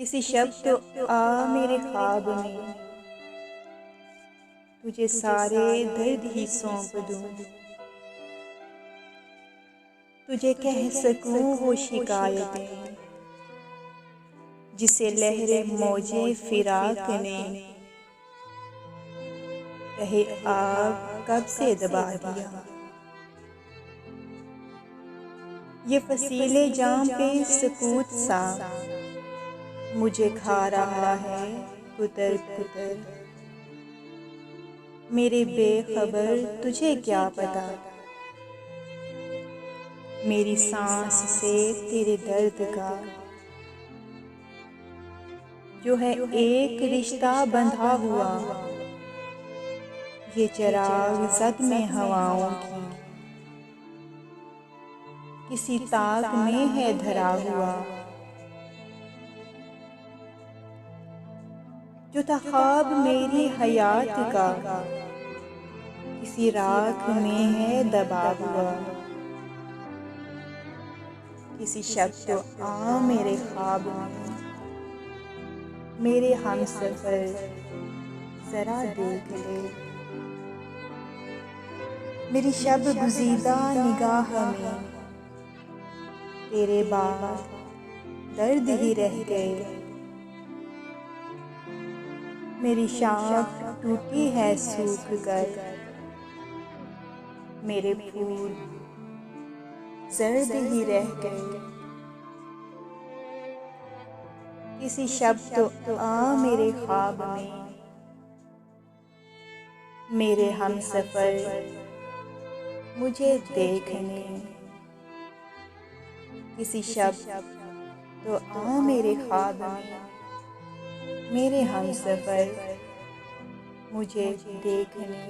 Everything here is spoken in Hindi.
किसी शब्द तो आ मेरे ख्वाब में, तुझे सारे दर्द ही सौंप दूं। तुझे कह सकूं वो शिकायतें जिसे लहरे मौजे फिराक ने कहे आग कब से दबा दिया। ये फसीले जाम पे सकूत सा मुझे खा रहा है कुतर कुतर। मेरे बेखबर तुझे क्या पता, मेरी सांस से तेरे दर्द का जो है एक रिश्ता बंधा हुआ। ये चिराग जद में हवाओं की किसी ताक में है धरा हुआ। जो था ख्वाब मेरी हयात का किसी राख में है दबा हुआ। किसी शब्द तो आ मेरे ख्वाब में, मेरे हमसफर जरा देख ले। मेरी शब गुज़ीदा निगाह में तेरे बाद दर्द ही रह गए। मेरी शाख टूटी है सूख कर, मेरे फूल जर्द ही रह गए। किसी शब्द तो आ मेरे ख्वाब में, मेरे हमसफर मुझे देखने। किसी शब्द तो आ मेरे ख्वाब में, मेरे हमसफर मुझे देखने।